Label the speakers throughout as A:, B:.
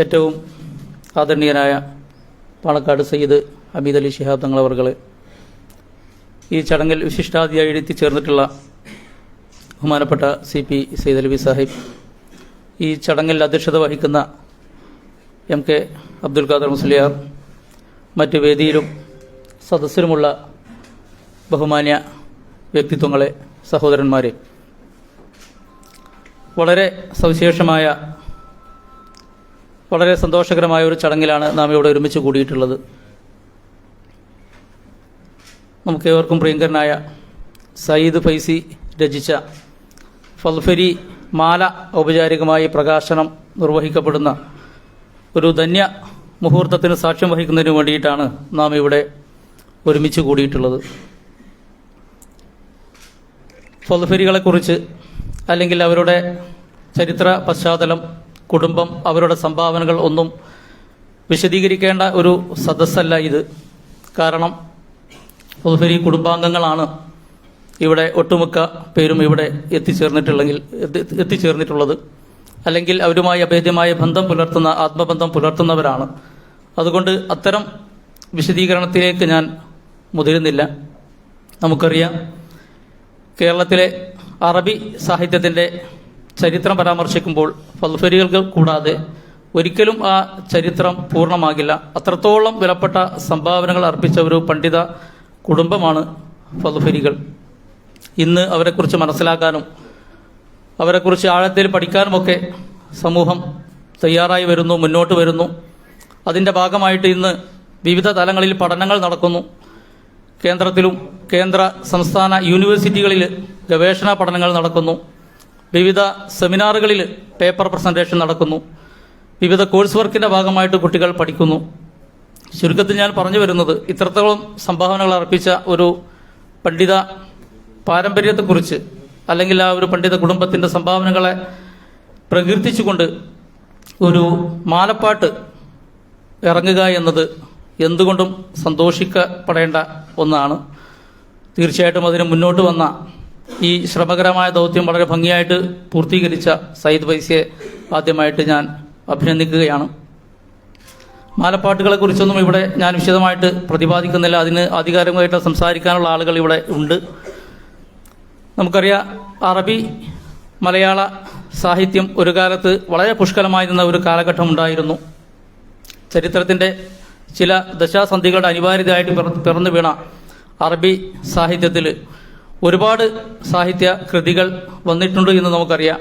A: ഏറ്റവും ആദരണീയനായ പാണക്കാട് സയ്യിദ് ഹമീദ് അലി ശിഹാബ് തങ്ങൾ അവർകളെ, ഈ ചടങ്ങിൽ വിശിഷ്ടാതിഥിയായി എത്തിച്ചേർന്നിട്ടുള്ള ബഹുമാനപ്പെട്ട CP സയ്യിദ് അലവി സാഹിബ്, ഈ ചടങ്ങിൽ അധ്യക്ഷത വഹിക്കുന്ന MK അബ്ദുൽ ഖാദർ മുസ്ലിയാർ, മറ്റ് വേദിയിലും സദസ്സിലുമുള്ള ബഹുമാന്യ വ്യക്തിത്വങ്ങളെ, സഹോദരന്മാരെ, വളരെ സവിശേഷമായ, വളരെ സന്തോഷകരമായ ഒരു ചടങ്ങിലാണ് നാം ഇവിടെ ഒരുമിച്ച് കൂടിയിട്ടുള്ളത്. നമുക്കേവർക്കും പ്രിയങ്കരനായ സയ്യിദ് ഫൈസി രചിച്ച ഫൽഫരി മാല ഔപചാരികമായി പ്രകാശനം നിർവഹിക്കപ്പെടുന്ന ഒരു ധന്യ മുഹൂർത്തത്തിന് സാക്ഷ്യം വഹിക്കുന്നതിന് വേണ്ടിയിട്ടാണ് നാം ഇവിടെ ഒരുമിച്ച് കൂടിയിട്ടുള്ളത്. ഫൽഫരികളെക്കുറിച്ച്, അല്ലെങ്കിൽ അവരുടെ ചരിത്ര പശ്ചാത്തലം, കുടുംബം, അവരുടെ സംഭാവനകൾ ഒന്നും വിശദീകരിക്കേണ്ട ഒരു സദസ്സല്ല ഇത്. കാരണം ഫൽഫരി കുടുംബാംഗങ്ങളാണ് ഇവിടെ ഒട്ടുമിക്ക പേരും ഇവിടെ എത്തിച്ചേർന്നിട്ടുള്ളത്, അല്ലെങ്കിൽ അവരുമായി അഭേദ്യമായ ബന്ധം പുലർത്തുന്ന, ആത്മബന്ധം പുലർത്തുന്നവരാണ്. അതുകൊണ്ട് അത്തരം വിശദീകരണത്തിലേക്ക് ഞാൻ മുതിരുന്നില്ല. നമുക്കറിയാം, കേരളത്തിലെ അറബി സാഹിത്യത്തിൻ്റെ ചരിത്രം പരാമർശിക്കുമ്പോൾ ഫൽഫരികൾക്ക് കൂടാതെ ഒരിക്കലും ആ ചരിത്രം പൂർണ്ണമാകില്ല. അത്രത്തോളം വിലപ്പെട്ട സംഭാവനകൾ അർപ്പിച്ച ഒരു പണ്ഡിത കുടുംബമാണ് ഫൽഫരികൾ. ഇന്ന് അവരെക്കുറിച്ച് മനസ്സിലാക്കാനും അവരെക്കുറിച്ച് ആഴത്തിൽ പഠിക്കാനുമൊക്കെ സമൂഹം തയ്യാറായി വരുന്നു, മുന്നോട്ട് വരുന്നു. അതിൻ്റെ ഭാഗമായിട്ട് ഇന്ന് വിവിധ തലങ്ങളിൽ പഠനങ്ങൾ നടക്കുന്നു. കേന്ദ്രത്തിലും കേന്ദ്ര സംസ്ഥാന യൂണിവേഴ്സിറ്റികളിൽ ഗവേഷണ പഠനങ്ങൾ നടക്കുന്നു. വിവിധ സെമിനാറുകളിൽ പേപ്പർ പ്രസൻറ്റേഷൻ നടക്കുന്നു. വിവിധ കോഴ്സ് വർക്കിൻ്റെ ഭാഗമായിട്ട് കുട്ടികൾ പഠിക്കുന്നു. ചുരുക്കത്തിൽ ഞാൻ പറഞ്ഞു വരുന്നത്, ഇത്രത്തോളം സംഭാവനകൾ അർപ്പിച്ച ഒരു പണ്ഡിത പാരമ്പര്യത്തെക്കുറിച്ച്, അല്ലെങ്കിൽ ആ ഒരു പണ്ഡിത കുടുംബത്തിൻ്റെ സംഭാവനകളെ പ്രകീർത്തിച്ചുകൊണ്ട് ഒരു മാലപ്പാട്ട് ഇറങ്ങുക എന്നത് എന്തുകൊണ്ടും സന്തോഷിക്കപ്പെടേണ്ട ഒന്നാണ്. തീർച്ചയായിട്ടും അതിന് മുന്നോട്ട് വന്ന, ഈ ശ്രമകരമായ ദൗത്യം വളരെ ഭംഗിയായിട്ട് പൂർത്തീകരിച്ച സയ്യിദ് ഫൈസിയെ ആദ്യമായിട്ട് ഞാൻ അഭിനന്ദിക്കുകയാണ്. മാലപ്പാട്ടുകളെ കുറിച്ചൊന്നും ഇവിടെ ഞാൻ വിശദമായിട്ട് പ്രതിപാദിക്കുന്നില്ല. അതിന് ആധികാരികമായിട്ട് സംസാരിക്കാനുള്ള ആളുകൾ ഇവിടെ ഉണ്ട്. നമുക്കറിയാം, അറബി മലയാള സാഹിത്യം ഒരു കാലത്ത് വളരെ പുഷ്കലമായി നിന്ന ഒരു കാലഘട്ടം ഉണ്ടായിരുന്നു. ചരിത്രത്തിൻ്റെ ചില ദശാസന്ധികളുടെ അനിവാര്യതയായിട്ട് പിറന്നു വീണ അറബി സാഹിത്യത്തിൽ ഒരുപാട് സാഹിത്യ കൃതികൾ വന്നിട്ടുണ്ട് എന്ന് നമുക്കറിയാം.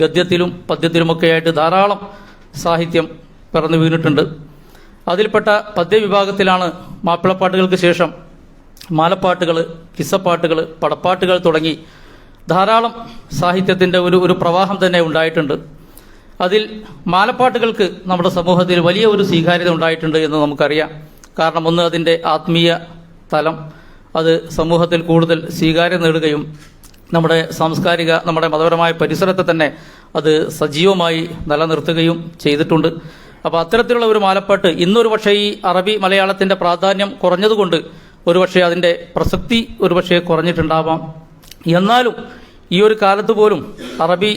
A: ഗദ്യത്തിലും പദ്യത്തിലുമൊക്കെയായിട്ട് ധാരാളം സാഹിത്യം പിറന്നു വീണിട്ടുണ്ട്. അതിൽപ്പെട്ട പദ്യവിഭാഗത്തിലാണ് മാപ്പിളപ്പാട്ടുകൾക്ക് ശേഷം മാലപ്പാട്ടുകൾ, കിസ്സപ്പാട്ടുകൾ, പടപ്പാട്ടുകൾ തുടങ്ങി ധാരാളം സാഹിത്യത്തിൻ്റെ ഒരു പ്രവാഹം തന്നെ ഉണ്ടായിട്ടുണ്ട്. അതിൽ മാലപ്പാട്ടുകൾക്ക് നമ്മുടെ സമൂഹത്തിൽ വലിയ ഒരു സ്വീകാര്യത ഉണ്ടായിട്ടുണ്ട് എന്ന് നമുക്കറിയാം. കാരണം ഒന്ന്, അതിൻ്റെ ആത്മീയ തലം, അത് സമൂഹത്തിൽ കൂടുതൽ സ്വീകാര്യം നേടുകയും നമ്മുടെ സാംസ്കാരിക, നമ്മുടെ മതപരമായ പരിസരത്തെ തന്നെ അത് സജീവമായി നിലനിർത്തുകയും ചെയ്തിട്ടുണ്ട്. അപ്പോൾ അത്തരത്തിലുള്ള ഒരു മാലപ്പാട്ട് ഇന്നൊരു പക്ഷേ ഈ അറബി മലയാളത്തിൻ്റെ പ്രാധാന്യം കുറഞ്ഞതുകൊണ്ട് ഒരുപക്ഷെ അതിൻ്റെ പ്രസക്തി ഒരുപക്ഷെ കുറഞ്ഞിട്ടുണ്ടാവാം. എന്നാലും ഈ ഒരു കാലത്ത് പോലും അറബി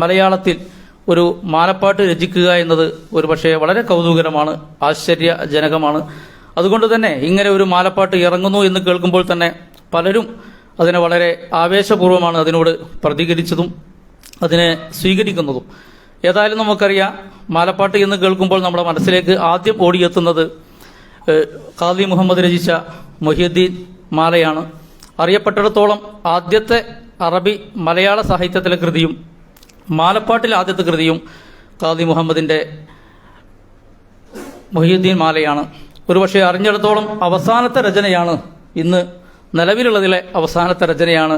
A: മലയാളത്തിൽ ഒരു മാലപ്പാട്ട് രചിക്കുക എന്നത് ഒരുപക്ഷെ വളരെ കൗതുകരമാണ്, ആശ്ചര്യജനകമാണ്. അതുകൊണ്ട് തന്നെ ഇങ്ങനെ ഒരു മാലപ്പാട്ട് ഇറങ്ങുന്നു എന്ന് കേൾക്കുമ്പോൾ തന്നെ പലരും അതിനെ വളരെ ആവേശപൂർവ്വമാണ് അതിനോട് പ്രതികരിച്ചതും അതിനെ സ്വീകരിക്കുന്നതും. ഏതായാലും നമുക്കറിയാം, മാലപ്പാട്ട് എന്ന് കേൾക്കുമ്പോൾ നമ്മുടെ മനസ്സിലേക്ക് ആദ്യം ഓടിയെത്തുന്നത് ഖാദി മുഹമ്മദ് രചിച്ച മൊഹീദ്ദീൻ മാലയാണ്. അറിയപ്പെട്ടിടത്തോളം ആദ്യത്തെ അറബി മലയാള സാഹിത്യത്തിലെ കൃതിയും മാലപ്പാട്ടിലെ ആദ്യത്തെ കൃതിയും ഖാദി മുഹമ്മദിൻ്റെ മൊഹീദ്ദീൻ മാലയാണ്. ഒരുപക്ഷെ അറിഞ്ഞിടത്തോളം അവസാനത്തെ രചനയാണ്, ഇന്ന് നിലവിലുള്ളതിലെ അവസാനത്തെ രചനയാണ്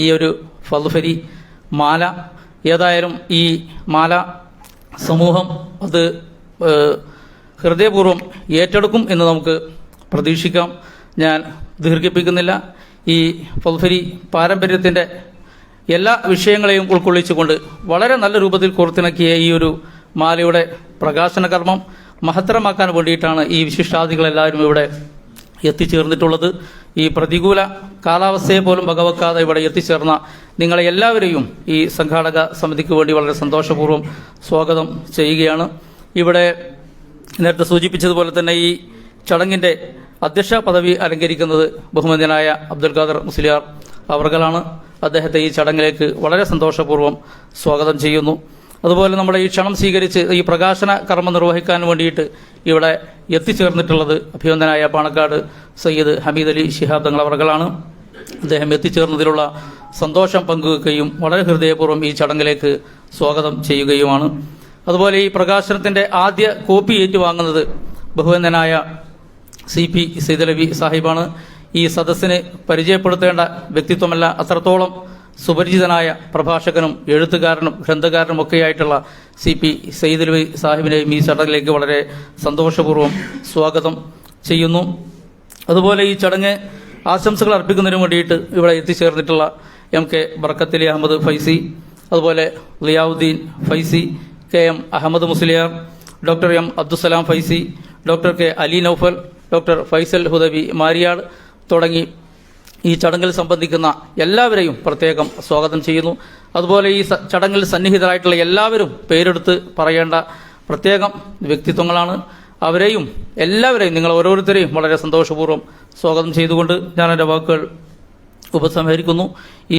A: ഈ ഒരു ഫൽഫരി മാല. ഏതായാലും ഈ മാല സമൂഹം അത് ഹൃദയപൂർവ്വം ഏറ്റെടുക്കും എന്ന് നമുക്ക് പ്രതീക്ഷിക്കാം. ഞാൻ ദീർഘിപ്പിക്കുന്നില്ല. ഈ ഫൽഫരി പാരമ്പര്യത്തിൻ്റെ എല്ലാ വിഷയങ്ങളെയും ഉൾക്കൊള്ളിച്ചുകൊണ്ട് വളരെ നല്ല രൂപത്തിൽ കോർത്തിണക്കിയ ഈ ഒരു മാലയുടെ പ്രകാശന കർമ്മം മഹത്തരമാക്കാൻ വേണ്ടിയിട്ടാണ് ഈ വിശിഷ്ടാതിഥികളെല്ലാവരും ഇവിടെ എത്തിച്ചേർന്നിട്ടുള്ളത്. ഈ പ്രതികൂല കാലാവസ്ഥയെ പോലും വകവെക്കാതെ ഇവിടെ എത്തിച്ചേർന്ന നിങ്ങളെ എല്ലാവരെയും ഈ സംഘാടക സമിതിക്ക് വേണ്ടി വളരെ സന്തോഷപൂർവ്വം സ്വാഗതം ചെയ്യുകയാണ്. ഇവിടെ നേരത്തെ സൂചിപ്പിച്ചതുപോലെ തന്നെ ഈ ചടങ്ങിൻ്റെ അധ്യക്ഷ പദവി അലങ്കരിക്കുന്നത് ബഹുമാന്യനായ അബ്ദുൽ ഖാദർ മുസ്ലിയാർ അവർകളാണ്. അദ്ദേഹത്തെ ഈ ചടങ്ങിലേക്ക് വളരെ സന്തോഷപൂർവ്വം സ്വാഗതം ചെയ്യുന്നു. അതുപോലെ നമ്മുടെ ഈ ക്ഷണം സ്വീകരിച്ച് ഈ പ്രകാശന കർമ്മം നിർവഹിക്കാൻ വേണ്ടിയിട്ട് ഇവിടെ എത്തിച്ചേർന്നിട്ടുള്ളത് അഭിനന്ദനായ പാണക്കാട് സയ്യിദ് ഹമീദ് അലി ശിഹാബ് തങ്ങൾ അവർകളാണ്. അദ്ദേഹം എത്തിച്ചേർന്നതിലുള്ള സന്തോഷം പങ്കുവെക്കുകയും വളരെ ഹൃദയപൂർവ്വം ഈ ചടങ്ങിലേക്ക് സ്വാഗതം ചെയ്യുകയുമാണ്. അതുപോലെ ഈ പ്രകാശനത്തിൻ്റെ ആദ്യ കോപ്പി ഏറ്റുവാങ്ങുന്നത് ബഹുവന്ദനായ CP സൈദലവി സാഹിബാണ്. ഈ സദസ്സിന് പരിചയപ്പെടുത്തേണ്ട വ്യക്തിത്വമല്ല, അത്രത്തോളം സുപരിചിതനായ പ്രഭാഷകനും എഴുത്തുകാരനും ഗ്രന്ഥകാരനും ഒക്കെയായിട്ടുള്ള CP സൈദലവി സാഹിബിനെയും ഈ ചടങ്ങിലേക്ക് വളരെ സന്തോഷപൂർവ്വം സ്വാഗതം ചെയ്യുന്നു. അതുപോലെ ഈ ചടങ്ങ് ആശംസകൾ അർപ്പിക്കുന്നതിന് വേണ്ടിയിട്ട് ഇവിടെ എത്തിച്ചേർന്നിട്ടുള്ള MK ബർക്കത്തലി അഹമ്മദ് ഫൈസി, അതുപോലെ Liyavudheen Faizy, KM Ahmed Musliyar, doctor M Abdussalam Faizy, doctor K Ali Noufal, doctor Faisal Hudawi Mariyad തുടങ്ങി ഈ ചടങ്ങിൽ സംബന്ധിക്കുന്ന എല്ലാവരെയും പ്രത്യേകം സ്വാഗതം ചെയ്യുന്നു. അതുപോലെ ഈ ചടങ്ങിൽ സന്നിഹിതരായിട്ടുള്ള എല്ലാവരും പേരെടുത്ത് പറയേണ്ട പ്രത്യേകം വ്യക്തിത്വങ്ങളാണ്. അവരെയും എല്ലാവരെയും നിങ്ങൾ ഓരോരുത്തരെയും വളരെ സന്തോഷപൂർവ്വം സ്വാഗതം ചെയ്തുകൊണ്ട് ഞാൻ എൻ്റെ വാക്കുകൾ ഉപസംഹരിക്കുന്നു.